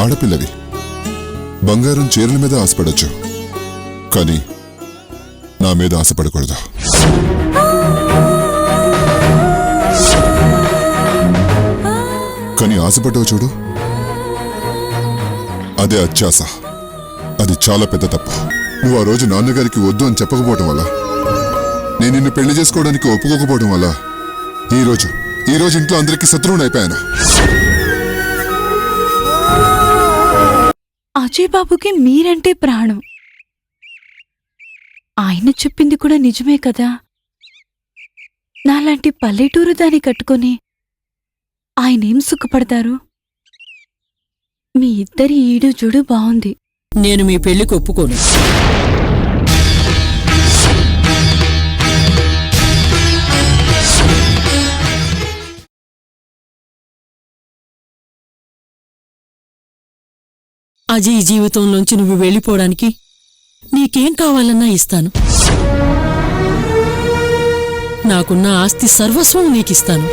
ఆడపిల్లవి, బంగారం చీరల మీద ఆశపడచ్చు, కానీ నా మీద ఆశపడకూడదు. కానీ ఆశపడ్డావు చూడు, అదే అత్యాశ. అది చాలా పెద్ద తప్పు. నువ్వు ఆ రోజు నాన్నగారికి వద్దు అని చెప్పకపోవడం వల్ల, నేను నిన్ను పెళ్లి చేసుకోవడానికి ఒప్పుకోకపోవడం వల్ల ఈ రోజు ఇంట్లో అందరికీ శత్రువుని అయిపోయాను. అజయ్ బాబుకి మీరంటే ప్రాణం. ఆయన చెప్పింది కూడా నిజమే కదా. నాలాంటి పల్లెటూరు దాన్ని కట్టుకొని ఆయనేం సుఖపడతారు? మీ ఇద్దరి ఈడు జుడు బావుంది. నేను మీ పెళ్లికి ఒప్పుకోను. అజయ్ జీవితంలోంచి నువ్వు వెళ్ళిపోవడానికి నీకేం కావాలన్నా ఇస్తాను. నాకున్న ఆస్తి సర్వస్వం నీకిస్తాను.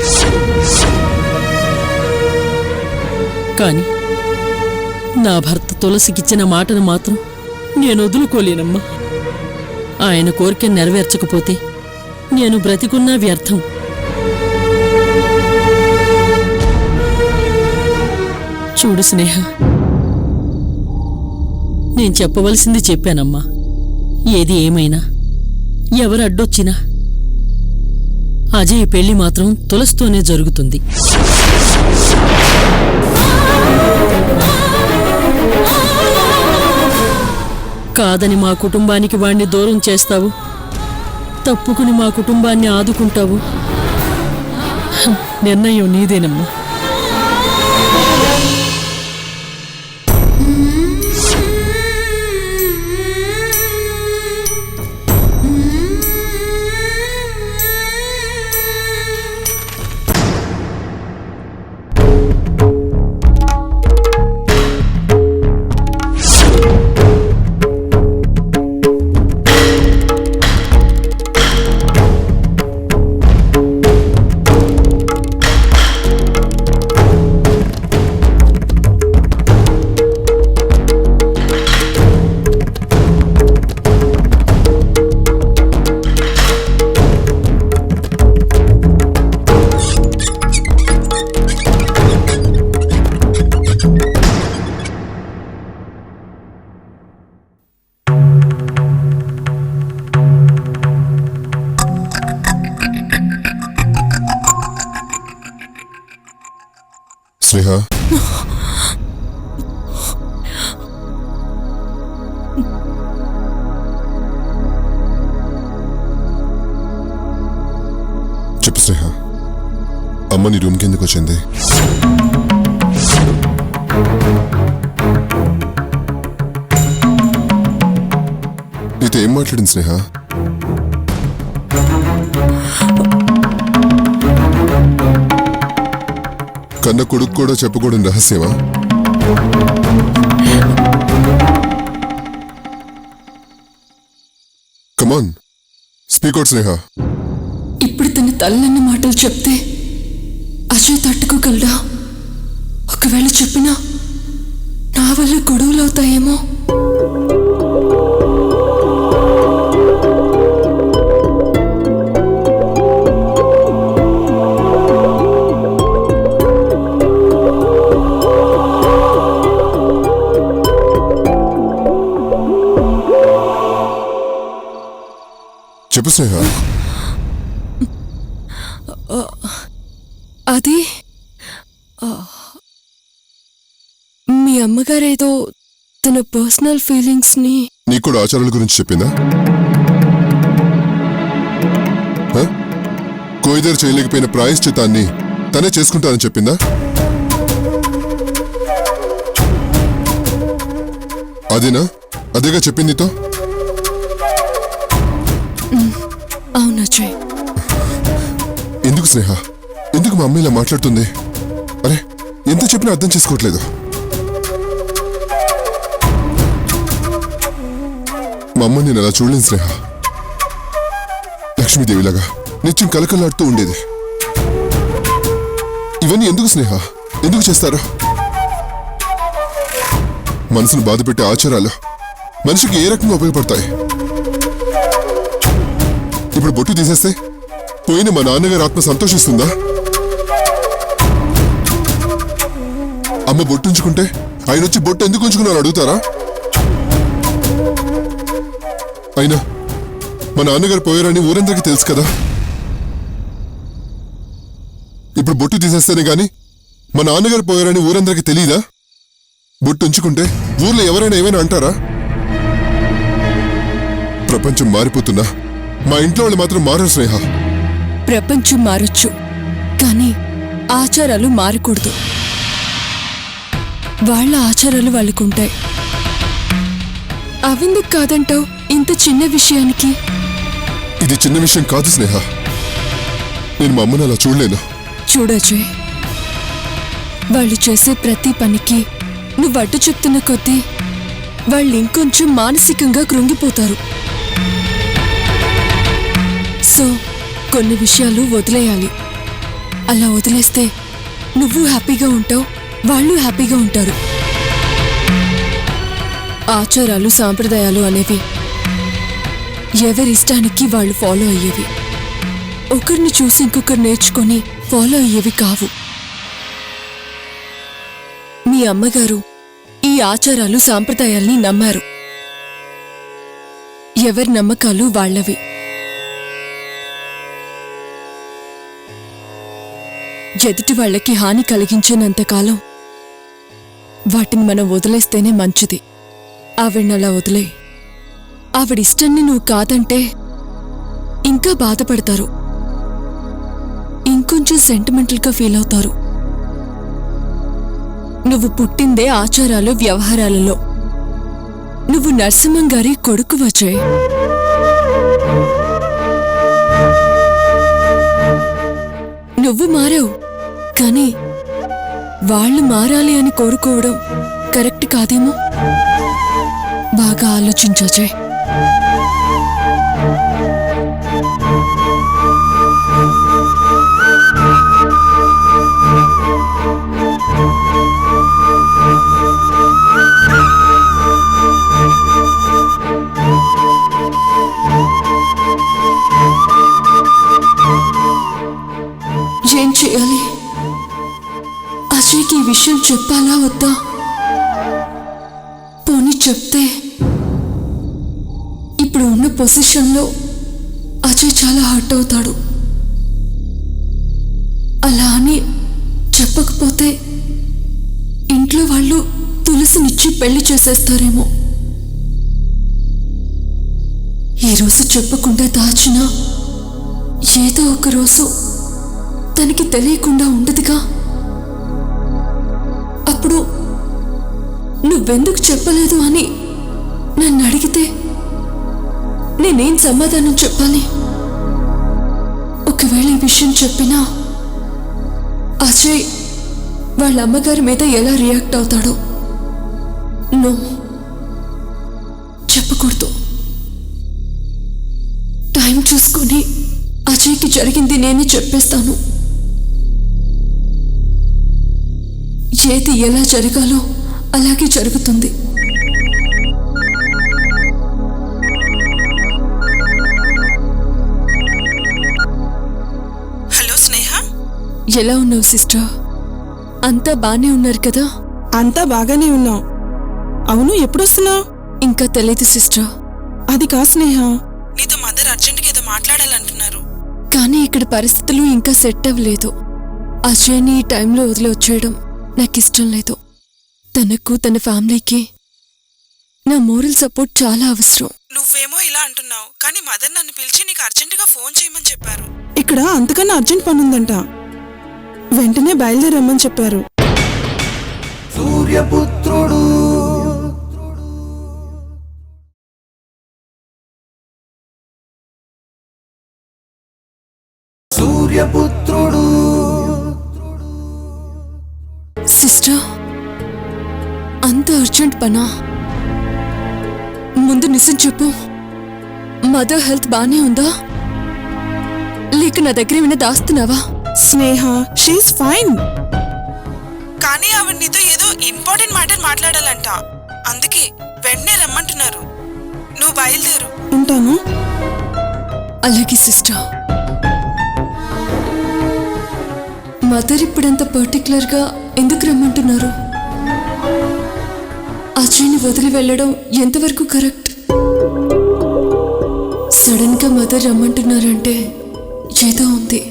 కాని నా భర్త తులసికిచ్చిన మాటను మాత్రం నేను వదులుకోలేనమ్మా. ఆయన కోరిక నెరవేర్చకపోతే నేను బ్రతికున్నా వ్యర్థం. చూడు స్నేహ, నేను చెప్పవలసింది చెప్పానమ్మా. ఏది ఏమైనా, ఎవరు అడ్డొచ్చినా అజయ్ పెళ్లి మాత్రం తులసితోనే జరుగుతుంది. కాదని మా కుటుంబానికి వాణ్ణి దూరం చేస్తావు, తప్పుకుని మా కుటుంబాన్ని ఆదుకుంటావు. నిర్ణయం నీదేనమ్మా. స్నేహ, చెప్పు స్నేహ, అమ్మ నీ రూమ్కి ఎందుకు వచ్చింది? నీతో ఏం మాట్లాడింది స్నేహ? కన్న కొడుకు కూడా చెప్పకూడని రహస్యమా? కమాన్, స్పీక్ అవుట్ స్నేహ. ఇప్పుడు తన తల్లన్న మాటలు చెప్తే అజయ్ తట్టుకోగలడా? ఒకవేళ చెప్పినా నా వల్ల గొడవలు అవుతాయేమో. చెప్పు స్నేహ. అది మీ అమ్మగారేదో తన పర్సనల్ ఫీలింగ్స్ ని నీకు కూడా ఆచారాల గురించి చెప్పిందా? కోయిదర్ చేయలేకపోయిన ప్రాయశ్చితాన్ని తనే చేసుకుంటానని చెప్పిందా? అదేనా? అదేగా చెప్పింది నీతో? అవునా అజయ్? ఎందుకు స్నేహ, ఎందుకు మా అమ్మ ఇలా మాట్లాడుతుంది? అరే, ఎంత చెప్పినా అర్థం చేసుకోవట్లేదు. మా అమ్మ నేను అలా చూడలేను స్నేహ. లక్ష్మీదేవిలాగా నిత్యం కలకలాడుతూ ఉండేది. ఇవన్నీ ఎందుకు స్నేహ? ఎందుకు చేస్తారు? మనసును బాధపెట్టే ఆచారాలు మనిషికి ఏ రకంగా ఉపయోగపడతాయి? ఇప్పుడు బొట్టు తీసేస్తే పోయిన మా నాన్నగారి ఆత్మ సంతోషిస్తుందా? అమ్మ బొట్టుంచుకుంటే ఆయన వచ్చి బొట్టు ఎందుకు ఉంచుకున్నారు అడుగుతారా? అయినా మా నాన్నగారు పోయారని ఊరందరికీ తెలుసు కదా. ఇప్పుడు బొట్టు తీసేస్తేనే గాని మా నాన్నగారు పోయారని ఊరందరికీ తెలీదా? బొట్టు ఉంచుకుంటే ఊర్లో ఎవరైనా ఏమైనా అంటారా? ప్రపంచం మారిపోతున్నా మా ఇంట్లో వాళ్ళు మాత్రం మారరు స్నేహ. ప్రపంచం మారొచ్చు, కానీ ఆచారాలు మారకూడదు. వాళ్ళ ఆచారాలు వాళ్ళకుంటాయి. అవెందుకు కాదంటావు ఇంత చిన్న విషయానికి? ఇది చిన్న విషయం కాదు స్నేహ. నేను మా అమ్మని అలా చూడలేను. చూడజయ్, వాళ్ళు చేసే ప్రతి పనికి నువ్వు అడ్డు చెప్తున్న కొద్దీ వాళ్ళు ఇంకొంచెం మానసికంగా కృంగిపోతారు. సో కొన్ని విషయాలు వదిలేయాలి. అలా వదిలేస్తే నువ్వు హ్యాపీగా ఉంటావు, వాళ్ళు హ్యాపీగా ఉంటారు. ఆచారాలు సాంప్రదాయాలు అనేవి ఎవరిష్టానికి వాళ్ళు ఫాలో అయ్యేవి. ఒకరిని చూసి ఇంకొకరు నేర్చుకొని ఫాలో అయ్యేవి కావు. మీ అమ్మగారు ఈ ఆచారాలు సాంప్రదాయాల్ని నమ్మారు. ఎవరి నమ్మకాలు వాళ్ళవి. ఎదుటి వాళ్ళకి హాని కలిగించినంతకాలం వాటిని మనం వదిలేస్తేనే మంచిది. ఆవిడనలా వదిలే. ఆవిడిష్టాన్ని నువ్వు కాదంటే ఇంకా బాధపడతారు, ఇంకొంచెం సెంటిమెంటల్గా ఫీల్ అవుతారు. నువ్వు పుట్టిందే ఆచారాలు వ్యవహారాలలో. నువ్వు నరసింహం గారి కొడుకు వచ్చే. నువ్వు మారావు, కానీ వాళ్ళు మారాలి అని కోరుకోవడం కరెక్ట్ కాదేమో. బాగా ఆలోచించే. ఏం చేయాలి? అజయ్కి ఈ విషయం చెప్పాలా వద్దా? పోనీ చెప్తే ఇప్పుడు ఉన్న పొజిషన్లో అజయ్ చాలా హర్ట్ అవుతాడు. అలా అని చెప్పకపోతే ఇంట్లో వాళ్ళు తులసినిచ్చి పెళ్లి చేసేస్తారేమో. ఈరోజు చెప్పకుండా దాచినా ఏదో ఒక రోజు తనకి తెలియకుండా ఉండదుగా. అప్పుడు నువ్వెందుకు చెప్పలేదు అని నన్ను అడిగితే నేనేం సమాధానం చెప్పాలి? ఒకవేళ ఈ విషయం చెప్పినా అజయ్ వాళ్ళ అమ్మగారి మీద ఎలా రియాక్ట్ అవుతాడో. నో, చెప్పకూడదు. టైం చూసుకొని అజయ్కి జరిగింది నేనే చెప్పేస్తాను. ఏది ఎలా జరగాలో అలాగే జరుగుతుంది. హలో స్నేహ, ఎలా ఉన్నావు సిస్టర్? అంతా బానే ఉన్నారు కదా? అంతా బాగానే ఉన్నాం. అవును, ఎప్పుడొస్తున్నావు? ఇంకా తెలియదు సిస్టర్. అది కా స్నేహ, నీతో మదర్ అర్జెంట్గా ఏదో మాట్లాడాలంటున్నారు. కానీ ఇక్కడ పరిస్థితులు ఇంకా సెట్ అవ్వలేదు. అజయ్ని ఈ టైంలో వదిలి వచ్చేయడం నాకిష్టం లేదు. తనకు తన ఫ్యామిలీకి నా మోరల్ సపోర్ట్ చాలా అవసరం. నువ్వేమో ఇలా అంటున్నావు, కానీ మదర్ నన్ను పిలిచి నీకు అర్జెంటుగా ఫోన్ చేయమని చెప్పారు. ఇక్కడ అంతకన్నా అర్జెంట్ పనుందంట, వెంటనే బయలుదేరమ్మని చెప్పారు. సూర్యపుత్రుడు సూర్యపుత్రుడు సిస్టర్, అంత అర్జెంట్ పనా? ముందు నిజం చెప్పు. మదర్ హెల్త్ బానే ఉందా, లేక నా దగ్గర ఏమైనా దాస్తున్నావా? స్నేహ, షీఈస్ ఫైన్. కానీ ఆవిడ నీతో ఏదో ఇంపార్టెంట్ మ్యాటర్ మాట్లాడాలంట. అందుకే వెంటనే రమ్మంటున్నారు. నువ్వు బయలుదేరు. ఉంటాను. అలాగే సిస్టర్. మదర్ ఇప్పుడంత పర్టికులర్గా ఎందుకు రమ్మంటున్నారు? అజయ్ని వదిలి వెళ్ళడం ఎంతవరకు కరెక్ట్? సడన్ గా మదర్ రమ్మంటున్నారంటే ఏదో ఉంది.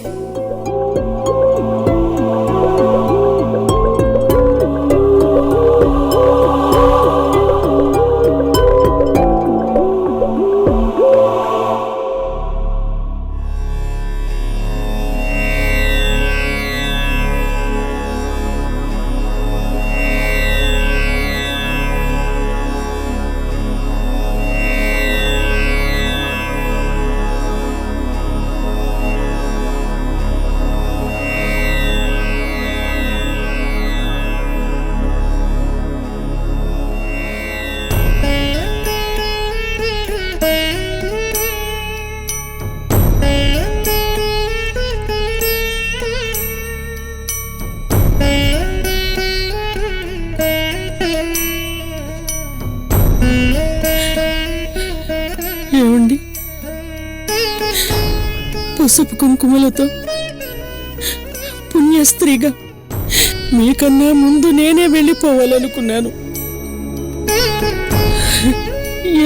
ఏమండి, పసుపు కుంకుమలతో పుణ్యస్త్రీగా మీకన్నా ముందు నేనే వెళ్ళిపోవాలనుకున్నాను.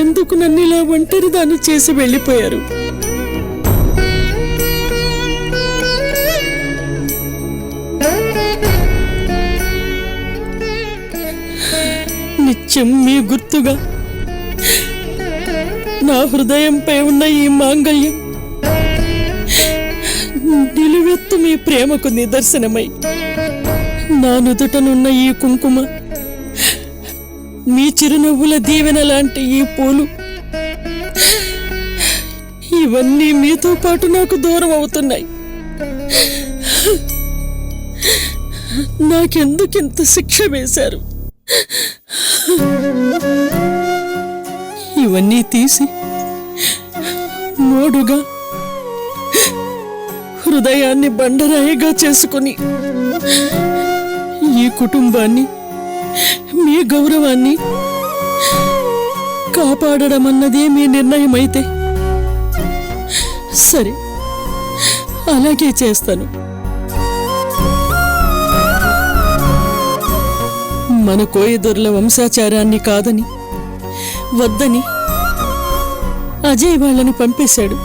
ఎందుకు నన్ను ఇలా ఒంటరి దాన్ని చేసి వెళ్ళిపోయారు? నిత్యం మీ గుర్తుగా నా హృదయంపై ఉన్న ఈ మాంగళ్యం నిలువెత్తు మీ ప్రేమకు నిదర్శనమై, నా నుదుటనున్న ఈ కుంకుమ, మీ చిరునవ్వుల దీవెన లాంటి ఈ పూలు, ఇవన్నీ మీతో పాటు నాకు దూరం అవుతున్నాయి. నాకెందుకింత శిక్ష వేశారు? ఇవన్నీ తీసి మోడుగా హృదయాన్ని బండరాయిగా చేసుకుని ఈ కుటుంబాన్ని, మీ గౌరవాన్ని కాపాడడమన్నదే మీ నిర్ణయమైతే సరే, అలాగే చేస్తాను. మన కోయదొరల వంశాచారాన్ని కాదని, వద్దని అజయ్ వాళ్ళని పంపేశాడు.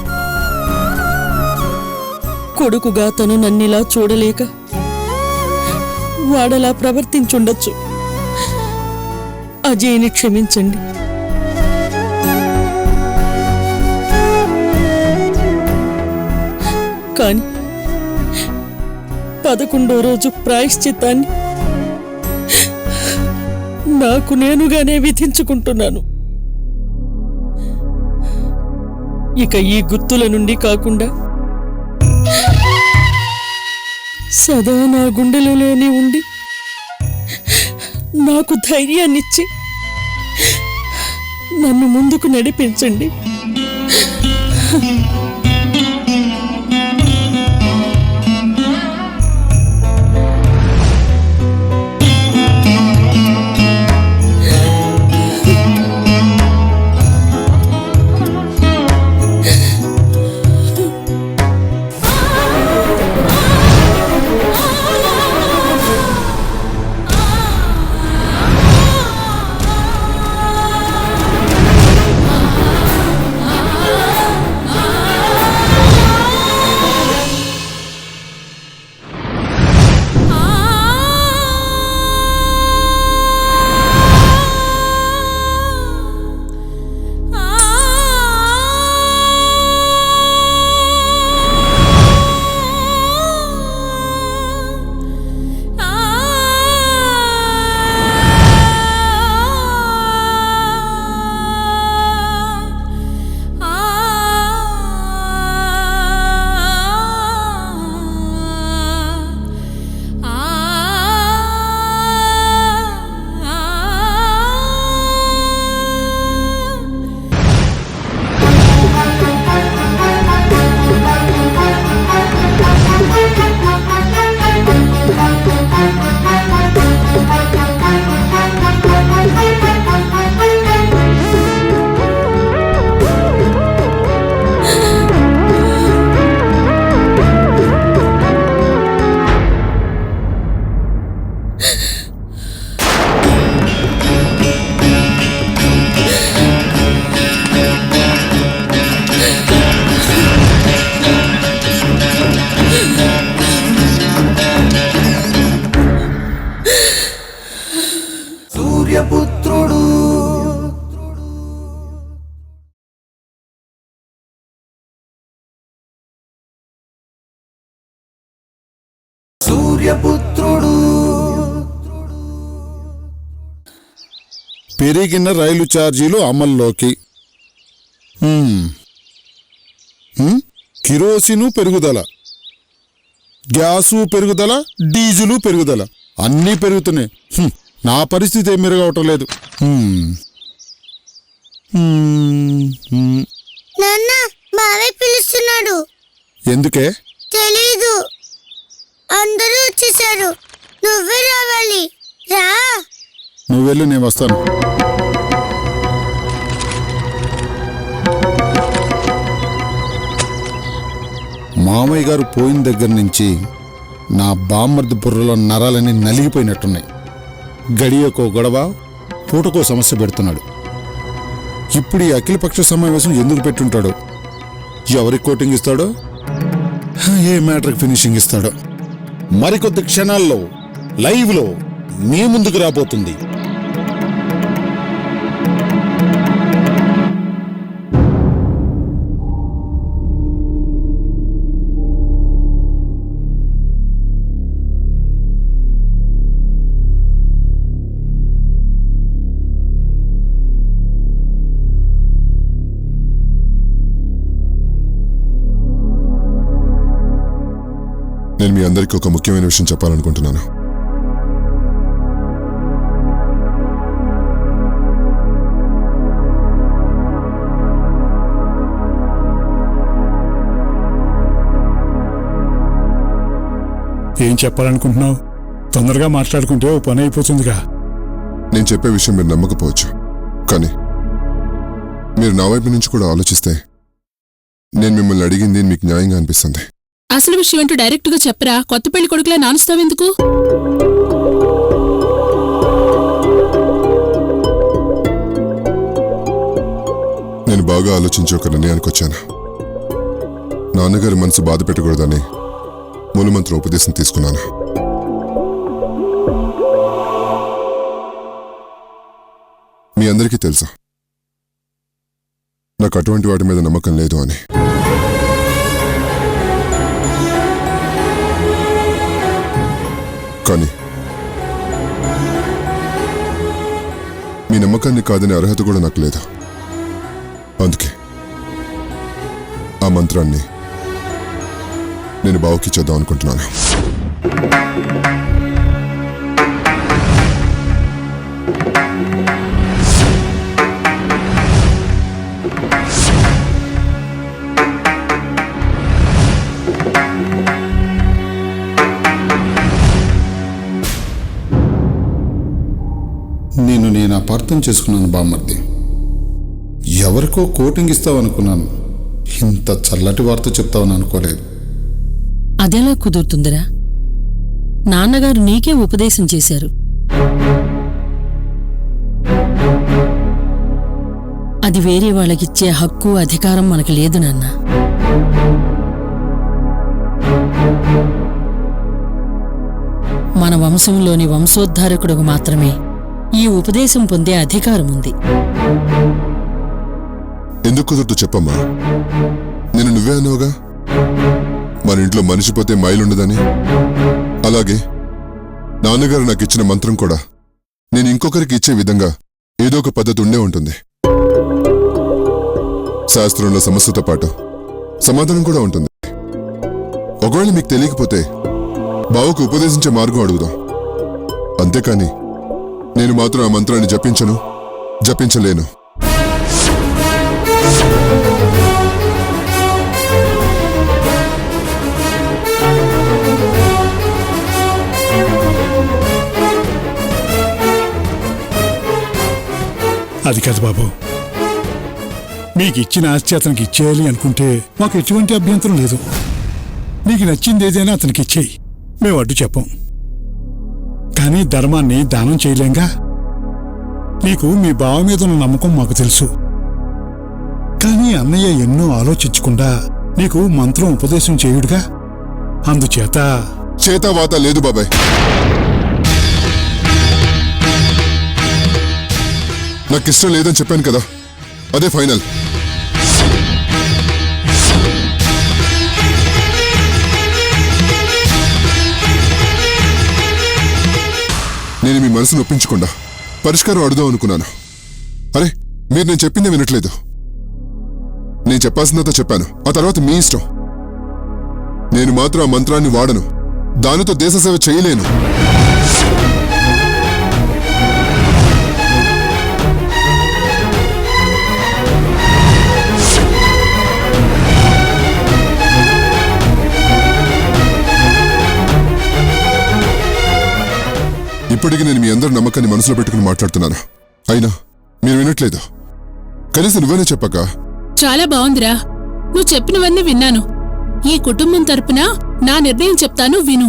కొడుకుగా తను నన్నిలా చూడలేక వాడలా ప్రవర్తించుండొచ్చు. అజయ్ని క్షమించండి. కాని 11వ రోజు ప్రాయశ్చిత్తాన్ని నాకు నేనుగానే విధించుకుంటున్నాను. ఇక ఈ గుర్తుల నుండి కాకుండా సదా నా గుండెలలోనే ఉండి నాకు ధైర్యాన్నిచ్చి నన్ను ముందుకు నడిపించండి. సూర్యపుత్రుడు పెరిగిన రైలు ఛార్జీలు అమల్లోకి. కిరోసిను పెరుగుదల, గ్యాసు పెరుగుదల, డీజిలు పెరుగుదల, అన్నీ పెరుగుతున్నాయి. నా పరిస్థితి ఏం మెరుగవటం లేదు. నాన్న బాబాయ్ పిలుస్తున్నాడు. ఎందుకే? తెలీదు. అందరూ వచ్చేసారు, నువ్వే రావాలి. రా. నువ్వు వెళ్ళు, నేను వస్తాను. మామయ్య గారు పోయిన దగ్గర నుంచి నా బామ్మర్ది బుర్రలో నరాలని నలిగిపోయినట్టున్నాయి. గడియకో గొడవ, పూటకో సమస్య పెడుతున్నాడు. ఇప్పుడు ఈ అఖిలపక్ష సమావేశం ఎందుకు పెట్టుంటాడో, ఎవరికి కోటింగ్ ఇస్తాడో, ఏ మ్యాటర్కి ఫినిషింగ్ ఇస్తాడో. మరికొద్ది క్షణాల్లో లైవ్లో మీ ముందుకు రాబోతుంది. నేను మీ అందరికీ ఒక ముఖ్యమైన విషయం చెప్పాలనుకుంటున్నాను. ఏం చెప్పాలనుకుంటున్నావు? తొందరగా మాట్లాడుకుంటే ఓ పని అయిపోతుందిగా. నేను చెప్పే విషయం మీరు నమ్మకపోవచ్చు, కానీ మీరు నా వైపు నుంచి కూడా ఆలోచిస్తే నేను మిమ్మల్ని అడిగింది మీకు న్యాయంగా అనిపిస్తుంది. అసలు విషయం ఏంటో డైరెక్ట్ గా చెప్పరా, కొత్త పెళ్లి కొడుకులా నానుస్తావెందుకు? నేను బాగా ఆలోచించి ఒక నిర్ణయానికి వచ్చాను. నాన్నగారి మనసు బాధ పెట్టకూడదని మూలమంత్ర ఉపదేశం తీసుకున్నాను. మీ అందరికీ తెలుసా నాకు అటువంటి వాటి మీద నమ్మకం లేదు అని. కానీ మీ నమ్మకాన్ని కాదనే అర్హత కూడా నాకు లేదు. అందుకే ఆ మంత్రాన్ని నేను బావుకి చేద్దాం అనుకుంటున్నాను. నేను అపార్థం చేసుకున్నాను బామ్మర్ది. ఎవరికో కోటింగ్ ఇస్తావనుకున్నాను, ఇంత చల్లటి వార్త చెప్తావని అనుకోలేదు. అదెలా కుదురుతుందిరా? నాన్నగారు నీకే ఉపదేశం చేశారు. అది వేరే వాళ్ళకిచ్చే హక్కు, అధికారం మనకు లేదు నాన్న. మన వంశంలోని వంశోద్ధారకుడుకు మాత్రమే ఈ ఉపదేశం పొందే అధికారం ఉంది. ఎందుకు కుదరదు చెప్పమ్మా? నేను నువ్వే అన్నావుగా మన ఇంట్లో మనిషి పోతే మైలుండదని. అలాగే నాన్నగారు నాకు ఇచ్చిన మంత్రం కూడా నేను ఇంకొకరికి ఇచ్చే విధంగా ఏదో ఒక పద్ధతి ఉండే ఉంటుంది. శాస్త్రంలో సమస్యతో పాటు సమాధానం కూడా ఉంటుంది. ఒకవేళ మీకు తెలియకపోతే బావకు ఉపదేశించే మార్గం అడుగుదాం. అంతేకాని నేను మాత్రం ఆ మంత్రాన్ని జపించలేను. అది కాదు బాబు, మీకు ఇచ్చిన ఆస్తి అతనికి ఇచ్చేయాలి అనుకుంటే మాకు ఎటువంటి అభ్యంతరం లేదు. నీకు నచ్చింది ఏదైనా అతనికి ఇచ్చేయి, మేము అడ్డు చెప్పం. కానీ ధర్మాన్ని దానం చేయలేంగా. నీకు మీ బావ మీద ఉన్న నమ్మకం మాకు తెలుసు. కానీ అన్నయ్య ఎన్నో ఆలోచించకుండా నీకు మంత్రం ఉపదేశం చేయుడుగా. అందుచేత చేతవాత లేదు బాబాయ్. నాకిష్టం లేదని చెప్పాను కదా, అదే ఫైనల్. మనసును ఒప్పించకుండా పరిష్కారం అడుదాం అనుకున్నాను. అరే మీరు నేను చెప్పిందే వినట్లేదు. నేను చెప్పాల్సిందంతా చెప్పాను, ఆ తర్వాత మీ ఇష్టం. నేను మాత్రం ఆ మంత్రాన్ని వాడను, దానితో దేశ సేవ చేయలేను. ఇప్పటికీ నేను మీ అందరి నమ్మకాన్ని మనసులో పెట్టుకుని మాట్లాడుతున్నాను, అయినా మీరు వినట్లేదు. కనీసం నువ్వేనా చెప్పక. చాలా బావుందిరా, నువ్వు చెప్పినవన్నీ విన్నాను. ఈ కుటుంబం తరపున నా నిర్ణయం చెప్తాను, విను.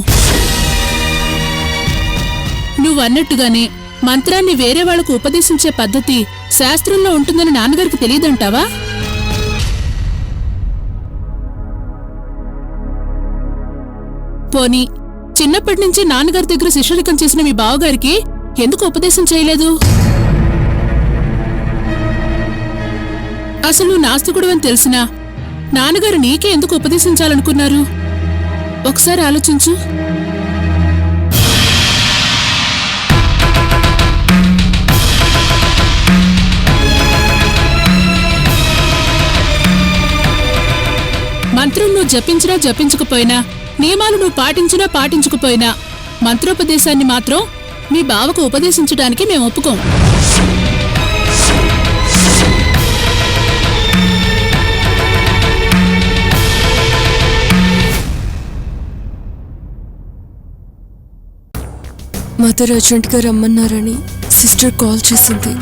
నువ్వన్నట్టుగానే మంత్రాన్ని వేరే వాళ్లకు ఉపదేశించే పద్ధతి శాస్త్రంలో ఉంటుందని నాన్నగారికి తెలియదంటావా? పోనీ చిన్నప్పటి నుంచి నాన్నగారి దగ్గర శిష్యరికం చేసిన మీ బావగారికి ఎందుకు ఉపదేశం చేయలేదు? అసలు నువ్వు నాస్తికుడు అని తెలిసినా నాన్నగారు నీకే ఎందుకు ఉపదేశించాలనుకున్నారు? ఒకసారి ఆలోచించు. మంత్రం నువ్వు జపించినా జపించకపోయినా, నియమాలు నువ్వు పాటించినా పాటించకపోయినా, మంత్రోపదేశాన్ని మాత్రం మీ బావకు ఉపదేశించడానికి మేము ఒప్పుకోం. మదర్ అర్జెంట్గా రమ్మన్నారని సిస్టర్ కాల్ చేసింది.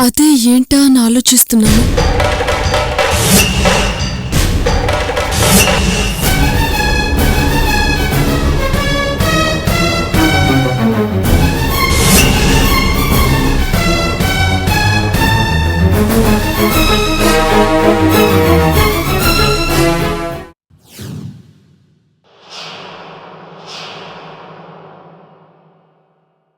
అదే ఏంటా అని ఆలోచిస్తున్నాను.